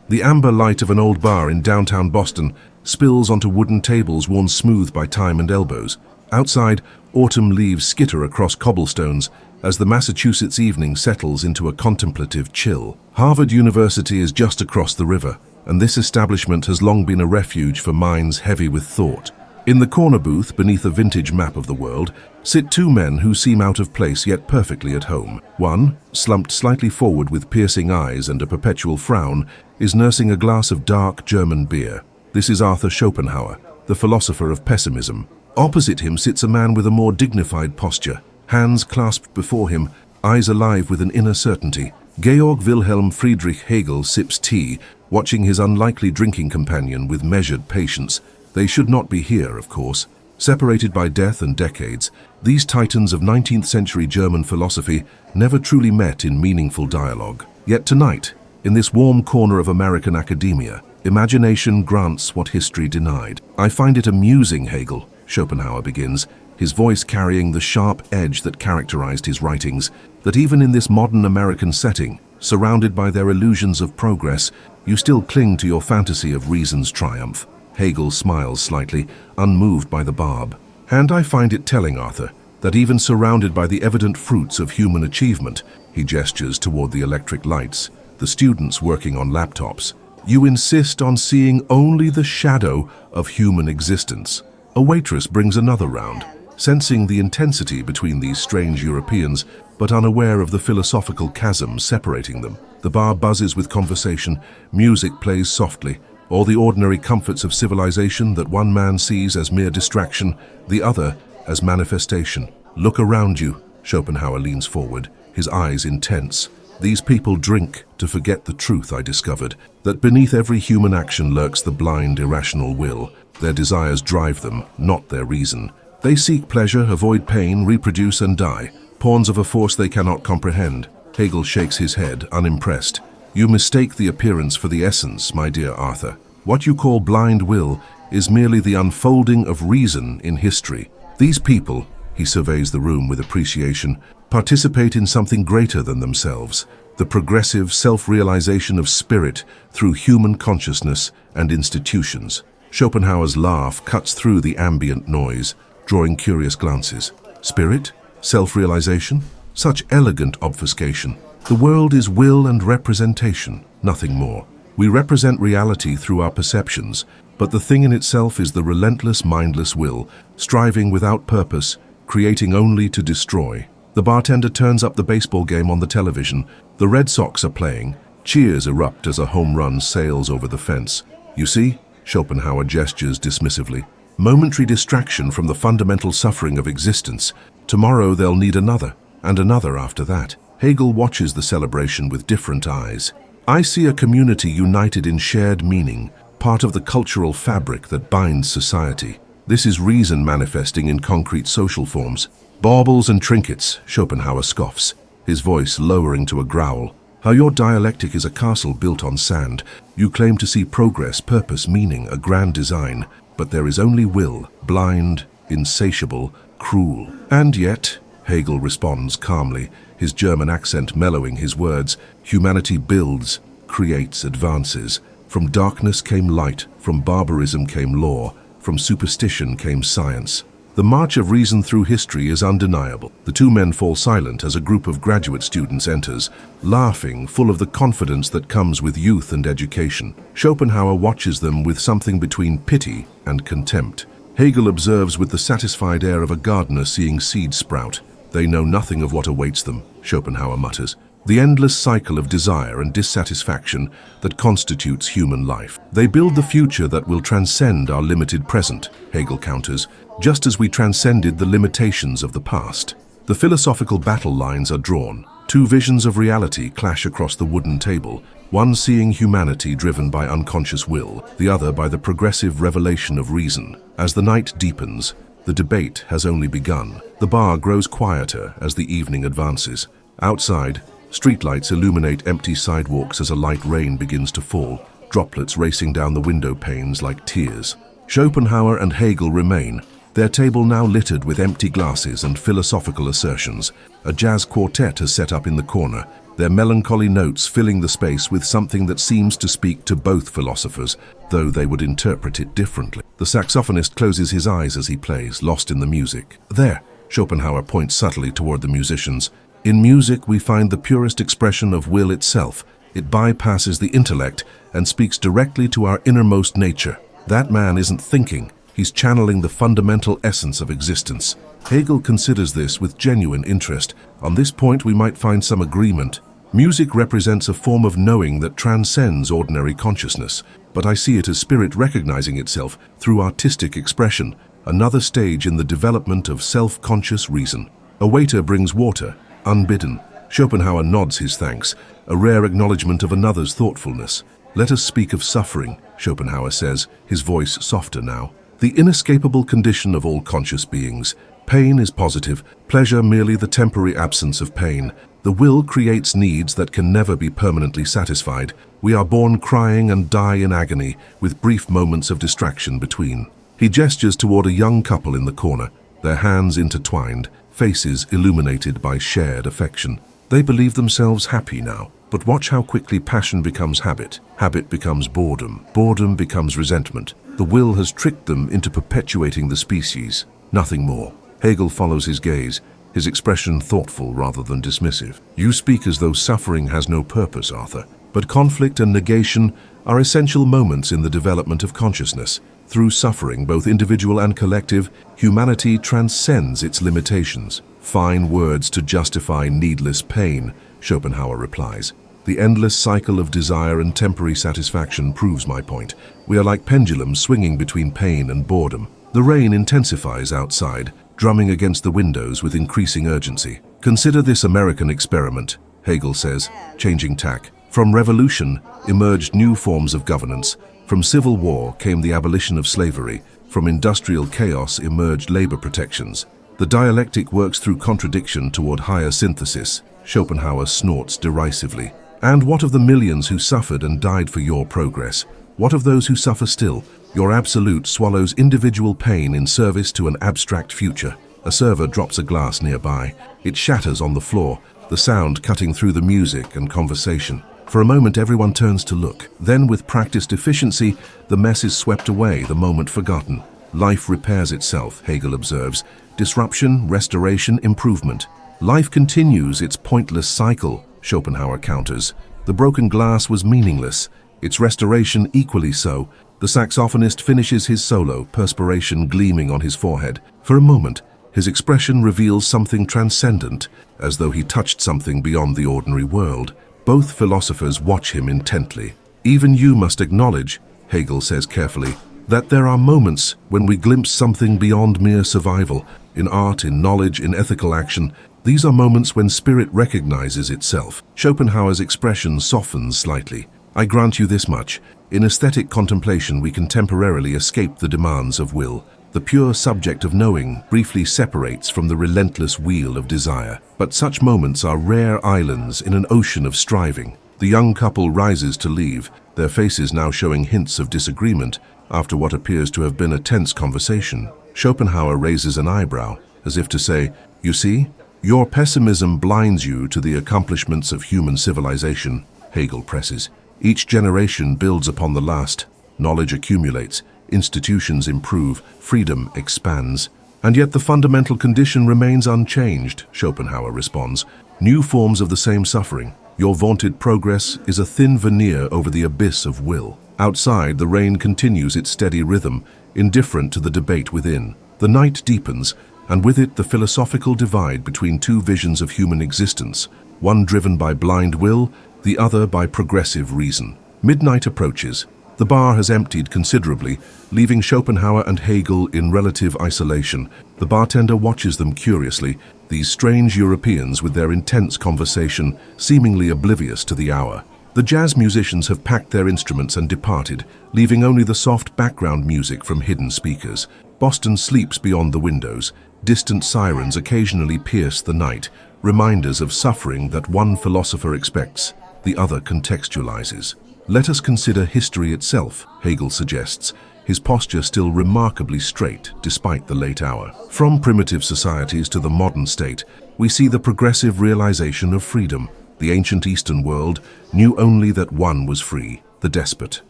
The amber light of an old bar in downtown Boston spills onto wooden tables worn smooth by time and elbows. Outside, autumn leaves skitter across cobblestones as the Massachusetts evening settles into a contemplative chill. Harvard University is just across the river, and this establishment has long been a refuge for minds heavy with thought. In the corner booth, beneath a vintage map of the world, sit two men who seem out of place yet perfectly at home. One, slumped slightly forward with piercing eyes and a perpetual frown, is nursing a glass of dark German beer. This is Arthur Schopenhauer, the philosopher of pessimism. Opposite him sits a man with a more dignified posture, hands clasped before him, eyes alive with an inner certainty. Georg Wilhelm Friedrich Hegel sips tea, watching his unlikely drinking companion with measured patience. They should not be here, of course. Separated by death and decades, these titans of 19th century German philosophy never truly met in meaningful dialogue. Yet tonight, in this warm corner of American academia, imagination grants what history denied. I find it amusing, Hegel, Schopenhauer begins, his voice carrying the sharp edge that characterized his writings, that even in this modern American setting, surrounded by their illusions of progress, you still cling to your fantasy of reason's triumph. Hegel smiles slightly, unmoved by the barb. And I find it telling, Arthur, that even surrounded by the evident fruits of human achievement, he gestures toward the electric lights, the students working on laptops, you insist on seeing only the shadow of human existence. A waitress brings another round, sensing the intensity between these strange Europeans, but unaware of the philosophical chasm separating them. The bar buzzes with conversation, music plays softly, all the ordinary comforts of civilization that one man sees as mere distraction, the other as manifestation. Look around you, Schopenhauer leans forward, his eyes intense. These people drink to forget the truth I discovered, that beneath every human action lurks the blind, irrational will. Their desires drive them, not their reason. They seek pleasure, avoid pain, reproduce and die, pawns of a force they cannot comprehend. Hegel shakes his head, unimpressed. You mistake the appearance for the essence, my dear Arthur. What you call blind will is merely the unfolding of reason in history. These people, he surveys the room with appreciation, participate in something greater than themselves, the progressive self-realization of spirit through human consciousness and institutions. Schopenhauer's laugh cuts through the ambient noise, drawing curious glances. Spirit? Self-realization? Such elegant obfuscation. The world is will and representation, nothing more. We represent reality through our perceptions, but the thing in itself is the relentless, mindless will, striving without purpose, creating only to destroy. The bartender turns up the baseball game on the television. The Red Sox are playing. Cheers erupt as a home run sails over the fence. You see? Schopenhauer gestures dismissively. Momentary distraction from the fundamental suffering of existence. Tomorrow they'll need another, and another after that. Hegel watches the celebration with different eyes. I see a community united in shared meaning, part of the cultural fabric that binds society. This is reason manifesting in concrete social forms. Baubles and trinkets, Schopenhauer scoffs, his voice lowering to a growl. How your dialectic is a castle built on sand. You claim to see progress, purpose, meaning, a grand design, but there is only will, blind, insatiable, cruel. And yet, Hegel responds calmly, his German accent mellowing his words, humanity builds, creates, advances. From darkness came light, from barbarism came law, from superstition came science. The march of reason through history is undeniable. The two men fall silent as a group of graduate students enters, laughing, full of the confidence that comes with youth and education. Schopenhauer watches them with something between pity and contempt. Hegel observes with the satisfied air of a gardener seeing seeds sprout. They know nothing of what awaits them, Schopenhauer mutters. The endless cycle of desire and dissatisfaction that constitutes human life. They build the future that will transcend our limited present, Hegel counters, just as we transcended the limitations of the past. The philosophical battle lines are drawn. Two visions of reality clash across the wooden table, one seeing humanity driven by unconscious will, the other by the progressive revelation of reason. As the night deepens, the debate has only begun. The bar grows quieter as the evening advances. Outside, streetlights illuminate empty sidewalks as a light rain begins to fall, droplets racing down the window panes like tears. Schopenhauer and Hegel remain, their table now littered with empty glasses and philosophical assertions. A jazz quartet has set up in the corner, their melancholy notes filling the space with something that seems to speak to both philosophers, though they would interpret it differently. The saxophonist closes his eyes as he plays, lost in the music. There, Schopenhauer points subtly toward the musicians. In music, we find the purest expression of will itself. It bypasses the intellect and speaks directly to our innermost nature. That man isn't thinking. He's channeling the fundamental essence of existence. Hegel considers this with genuine interest. On this point, we might find some agreement. Music represents a form of knowing that transcends ordinary consciousness, but I see it as spirit recognizing itself through artistic expression, another stage in the development of self-conscious reason. A waiter brings water, unbidden. Schopenhauer nods his thanks, a rare acknowledgement of another's thoughtfulness. Let us speak of suffering, Schopenhauer says, his voice softer now. The inescapable condition of all conscious beings. Pain is positive, pleasure merely the temporary absence of pain. The will creates needs that can never be permanently satisfied. We are born crying and die in agony, with brief moments of distraction between. He gestures toward a young couple in the corner, their hands intertwined, faces illuminated by shared affection. They believe themselves happy now. But watch how quickly passion becomes habit. Habit becomes boredom. Boredom becomes resentment. The will has tricked them into perpetuating the species. Nothing more. Hegel follows his gaze, his expression thoughtful rather than dismissive. You speak as though suffering has no purpose, Arthur. But conflict and negation are essential moments in the development of consciousness. Through suffering, both individual and collective, humanity transcends its limitations. Fine words to justify needless pain, Schopenhauer replies. The endless cycle of desire and temporary satisfaction proves my point. We are like pendulums swinging between pain and boredom. The rain intensifies outside, drumming against the windows with increasing urgency. Consider this American experiment, Hegel says, changing tack. From revolution emerged new forms of governance. From civil war came the abolition of slavery. From industrial chaos emerged labor protections. The dialectic works through contradiction toward higher synthesis. Schopenhauer snorts derisively. And what of the millions who suffered and died for your progress? What of those who suffer still? Your absolute swallows individual pain in service to an abstract future. A server drops a glass nearby. It shatters on the floor, the sound cutting through the music and conversation. For a moment, everyone turns to look. Then, with practiced efficiency, the mess is swept away, the moment forgotten. Life repairs itself, Hegel observes. Disruption, restoration, improvement. Life continues its pointless cycle, Schopenhauer counters. The broken glass was meaningless, its restoration equally so. The saxophonist finishes his solo, perspiration gleaming on his forehead. For a moment, his expression reveals something transcendent, as though he touched something beyond the ordinary world. Both philosophers watch him intently. Even you must acknowledge, Hegel says carefully, that there are moments when we glimpse something beyond mere survival. In art, in knowledge, in ethical action, these are moments when spirit recognizes itself. Schopenhauer's expression softens slightly. I grant you this much. In aesthetic contemplation, we can temporarily escape the demands of will. The pure subject of knowing briefly separates from the relentless wheel of desire. But such moments are rare islands in an ocean of striving. The young couple rises to leave, their faces now showing hints of disagreement after what appears to have been a tense conversation. Schopenhauer raises an eyebrow, as if to say, "You see, your pessimism blinds you to the accomplishments of human civilization," Hegel presses. Each generation builds upon the last. Knowledge accumulates, institutions improve, freedom expands. And yet the fundamental condition remains unchanged, Schopenhauer responds. New forms of the same suffering. Your vaunted progress is a thin veneer over the abyss of will. Outside, the rain continues its steady rhythm, indifferent to the debate within. The night deepens, and with it the philosophical divide between two visions of human existence, one driven by blind will, the other by progressive reason. Midnight approaches. The bar has emptied considerably, leaving Schopenhauer and Hegel in relative isolation. The bartender watches them curiously, these strange Europeans with their intense conversation, seemingly oblivious to the hour. The jazz musicians have packed their instruments and departed, leaving only the soft background music from hidden speakers. Boston sleeps beyond the windows. Distant sirens occasionally pierce the night, reminders of suffering that one philosopher expects, the other contextualizes. Let us consider history itself, Hegel suggests, his posture still remarkably straight despite the late hour. From primitive societies to the modern state, we see the progressive realization of freedom. The ancient Eastern world knew only that one was free, the despot.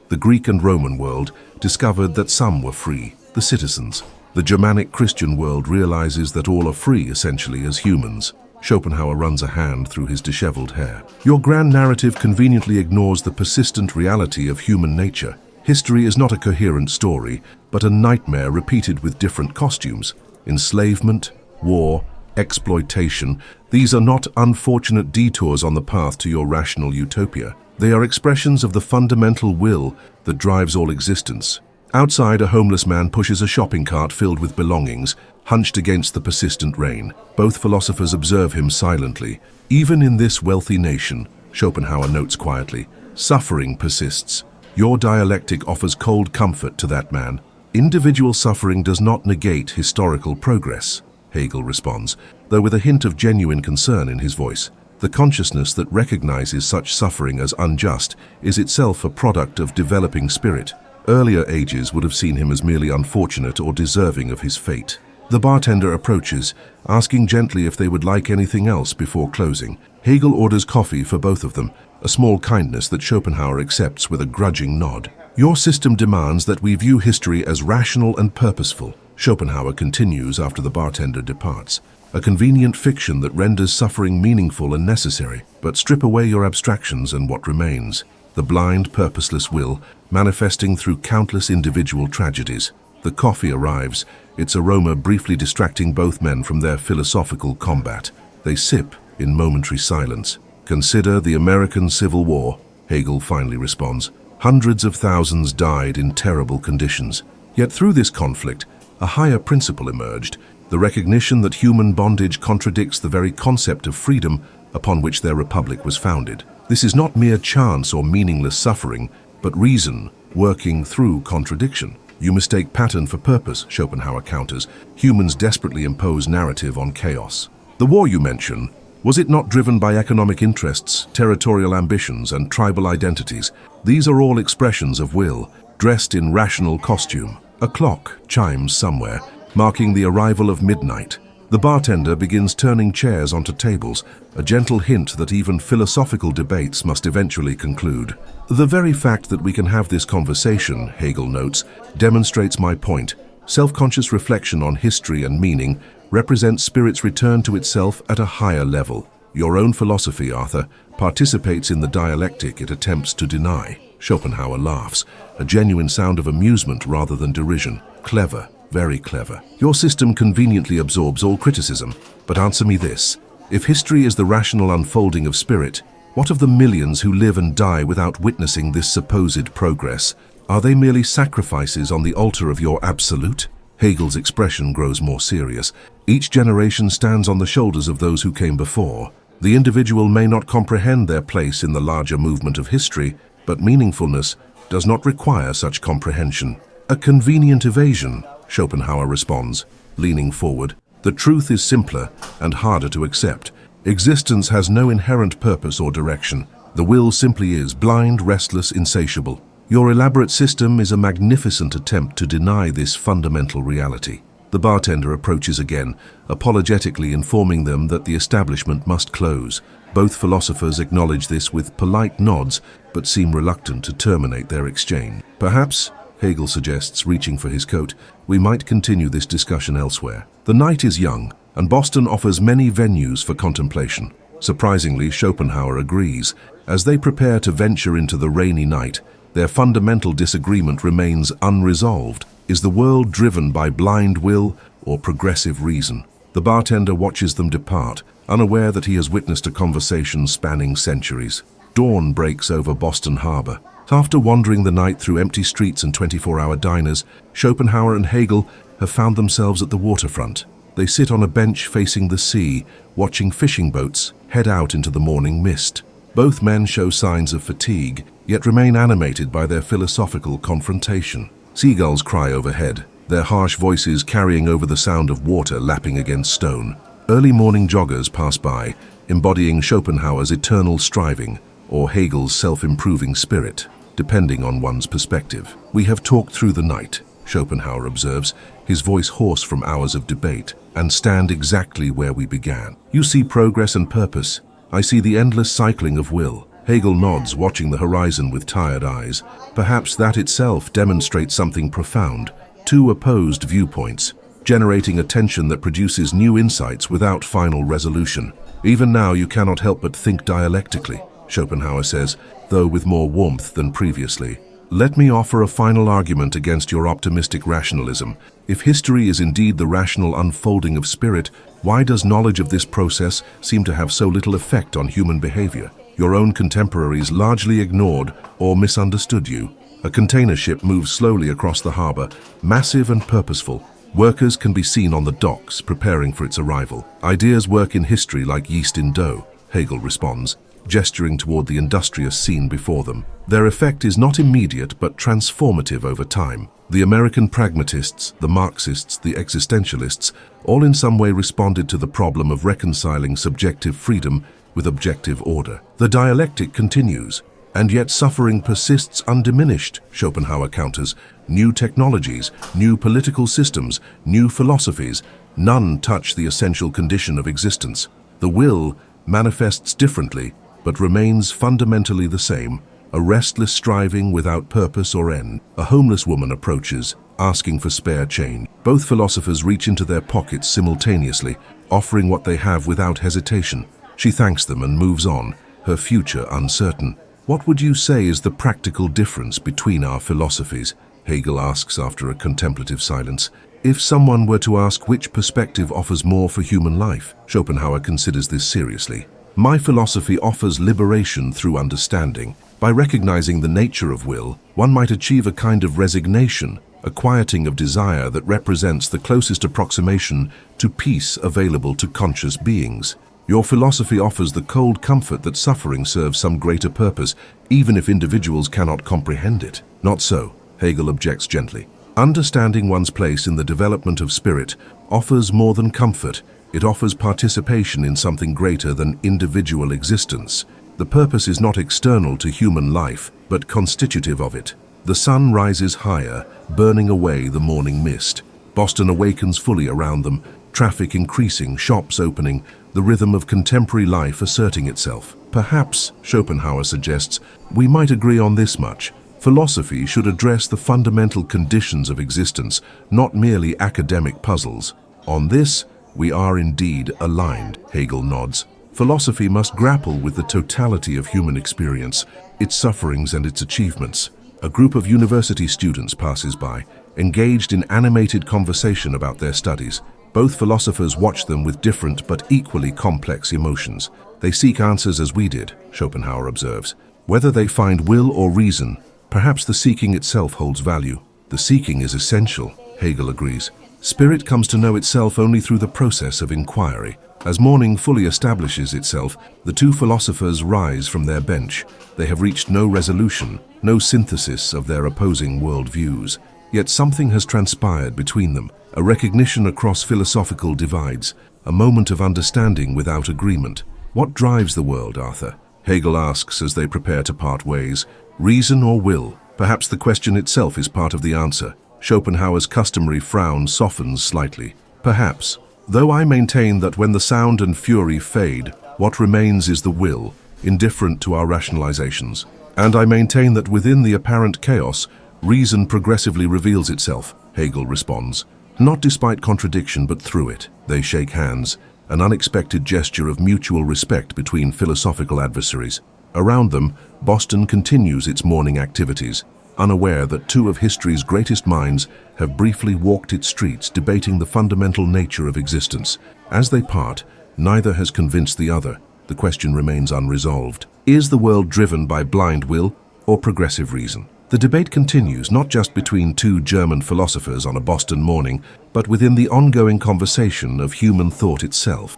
The Greek and Roman world discovered that some were free, the citizens. The Germanic Christian world realizes that all are free, essentially, as humans. Schopenhauer runs a hand through his disheveled hair. Your grand narrative conveniently ignores the persistent reality of human nature. History is not a coherent story, but a nightmare repeated with different costumes. Enslavement, war, exploitation, these are not unfortunate detours on the path to your rational utopia. They are expressions of the fundamental will that drives all existence. Outside, a homeless man pushes a shopping cart filled with belongings, hunched against the persistent rain. Both philosophers observe him silently. Even in this wealthy nation, Schopenhauer notes quietly, suffering persists. Your dialectic offers cold comfort to that man. Individual suffering does not negate historical progress, Hegel responds, though with a hint of genuine concern in his voice. The consciousness that recognizes such suffering as unjust is itself a product of developing spirit. Earlier ages would have seen him as merely unfortunate or deserving of his fate. The bartender approaches, asking gently if they would like anything else before closing. Hegel orders coffee for both of them, a small kindness that Schopenhauer accepts with a grudging nod. Your system demands that we view history as rational and purposeful, Schopenhauer continues after the bartender departs. A convenient fiction that renders suffering meaningful and necessary, but strip away your abstractions and what remains. The blind, purposeless will, manifesting through countless individual tragedies. The coffee arrives, its aroma briefly distracting both men from their philosophical combat. They sip in momentary silence. Consider the American Civil War, Hegel finally responds. Hundreds of thousands died in terrible conditions. Yet through this conflict, a higher principle emerged, the recognition that human bondage contradicts the very concept of freedom upon which their republic was founded. This is not mere chance or meaningless suffering, but reason working through contradiction. You mistake pattern for purpose, Schopenhauer counters. Humans desperately impose narrative on chaos. The war you mention, was it not driven by economic interests, territorial ambitions, and tribal identities? These are all expressions of will, dressed in rational costume. A clock chimes somewhere, marking the arrival of midnight. The bartender begins turning chairs onto tables, a gentle hint that even philosophical debates must eventually conclude. The very fact that we can have this conversation, Hegel notes, demonstrates my point. Self-conscious reflection on history and meaning represents spirit's return to itself at a higher level. Your own philosophy, Arthur, participates in the dialectic it attempts to deny. Schopenhauer laughs, a genuine sound of amusement rather than derision. Clever. Very clever. Your system conveniently absorbs all criticism. But answer me this. If history is the rational unfolding of spirit, what of the millions who live and die without witnessing this supposed progress? Are they merely sacrifices on the altar of your absolute? Hegel's expression grows more serious. Each generation stands on the shoulders of those who came before. The individual may not comprehend their place in the larger movement of history, but meaningfulness does not require such comprehension. A convenient evasion, Schopenhauer responds, leaning forward. The truth is simpler and harder to accept. Existence has no inherent purpose or direction. The will simply is, blind, restless, insatiable. Your elaborate system is a magnificent attempt to deny this fundamental reality. The bartender approaches again, apologetically informing them that the establishment must close. Both philosophers acknowledge this with polite nods, but seem reluctant to terminate their exchange. Perhaps, Hegel suggests, reaching for his coat, we might continue this discussion elsewhere. The night is young, and Boston offers many venues for contemplation. Surprisingly, Schopenhauer agrees. As they prepare to venture into the rainy night, their fundamental disagreement remains unresolved. Is the world driven by blind will or progressive reason? The bartender watches them depart, unaware that he has witnessed a conversation spanning centuries. Dawn breaks over Boston Harbor. After wandering the night through empty streets and 24-hour diners, Schopenhauer and Hegel have found themselves at the waterfront. They sit on a bench facing the sea, watching fishing boats head out into the morning mist. Both men show signs of fatigue, yet remain animated by their philosophical confrontation. Seagulls cry overhead, their harsh voices carrying over the sound of water lapping against stone. Early morning joggers pass by, embodying Schopenhauer's eternal striving, or Hegel's self-improving spirit, depending on one's perspective. We have talked through the night, Schopenhauer observes, his voice hoarse from hours of debate, and stand exactly where we began. You see progress and purpose. I see the endless cycling of will. Hegel nods, watching the horizon with tired eyes. Perhaps that itself demonstrates something profound. Two opposed viewpoints, generating a tension that produces new insights without final resolution. Even now you cannot help but think dialectically, Schopenhauer says, though with more warmth than previously. Let me offer a final argument against your optimistic rationalism. If history is indeed the rational unfolding of spirit, why does knowledge of this process seem to have so little effect on human behavior? Your own contemporaries largely ignored or misunderstood you. A container ship moves slowly across the harbor, massive and purposeful. Workers can be seen on the docks, preparing for its arrival. Ideas work in history like yeast in dough, Hegel responds, gesturing toward the industrious scene before them. Their effect is not immediate but transformative over time. The American pragmatists, the Marxists, the existentialists, all in some way responded to the problem of reconciling subjective freedom with objective order. The dialectic continues, and yet suffering persists undiminished, Schopenhauer counters. New technologies, new political systems, new philosophies, none touch the essential condition of existence. The will manifests differently, but remains fundamentally the same, a restless striving without purpose or end. A homeless woman approaches, asking for spare change. Both philosophers reach into their pockets simultaneously, offering what they have without hesitation. She thanks them and moves on, her future uncertain. What would you say is the practical difference between our philosophies? Hegel asks after a contemplative silence. If someone were to ask which perspective offers more for human life, Schopenhauer considers this seriously. My philosophy offers liberation through understanding. By recognizing the nature of will, one might achieve a kind of resignation, a quieting of desire that represents the closest approximation to peace available to conscious beings. Your philosophy offers the cold comfort that suffering serves some greater purpose, even if individuals cannot comprehend it. Not so, Hegel objects gently. Understanding one's place in the development of spirit offers more than comfort. It offers participation in something greater than individual existence. The purpose is not external to human life, but constitutive of it. The sun rises higher, burning away the morning mist. Boston awakens fully around them, traffic increasing, shops opening, the rhythm of contemporary life asserting itself. Perhaps, Schopenhauer suggests, we might agree on this much. Philosophy should address the fundamental conditions of existence, not merely academic puzzles. On this, we are indeed aligned, Hegel nods. Philosophy must grapple with the totality of human experience, its sufferings and its achievements. A group of university students passes by, engaged in animated conversation about their studies. Both philosophers watch them with different but equally complex emotions. They seek answers as we did, Schopenhauer observes. Whether they find will or reason, perhaps the seeking itself holds value. The seeking is essential, Hegel agrees. Spirit comes to know itself only through the process of inquiry. As morning fully establishes itself, the two philosophers rise from their bench. They have reached no resolution, no synthesis of their opposing worldviews. Yet something has transpired between them, a recognition across philosophical divides, a moment of understanding without agreement. What drives the world, Arthur? Hegel asks as they prepare to part ways. Reason or will? Perhaps the question itself is part of the answer. Schopenhauer's customary frown softens slightly. Perhaps. Though I maintain that when the sound and fury fade, what remains is the will, indifferent to our rationalizations. And I maintain that within the apparent chaos, reason progressively reveals itself, Hegel responds. Not despite contradiction, but through it. They shake hands, an unexpected gesture of mutual respect between philosophical adversaries. Around them, Boston continues its morning activities, unaware that two of history's greatest minds have briefly walked its streets debating the fundamental nature of existence. As they part, neither has convinced the other. The question remains unresolved. Is the world driven by blind will or progressive reason? The debate continues not just between two German philosophers on a Boston morning, but within the ongoing conversation of human thought itself.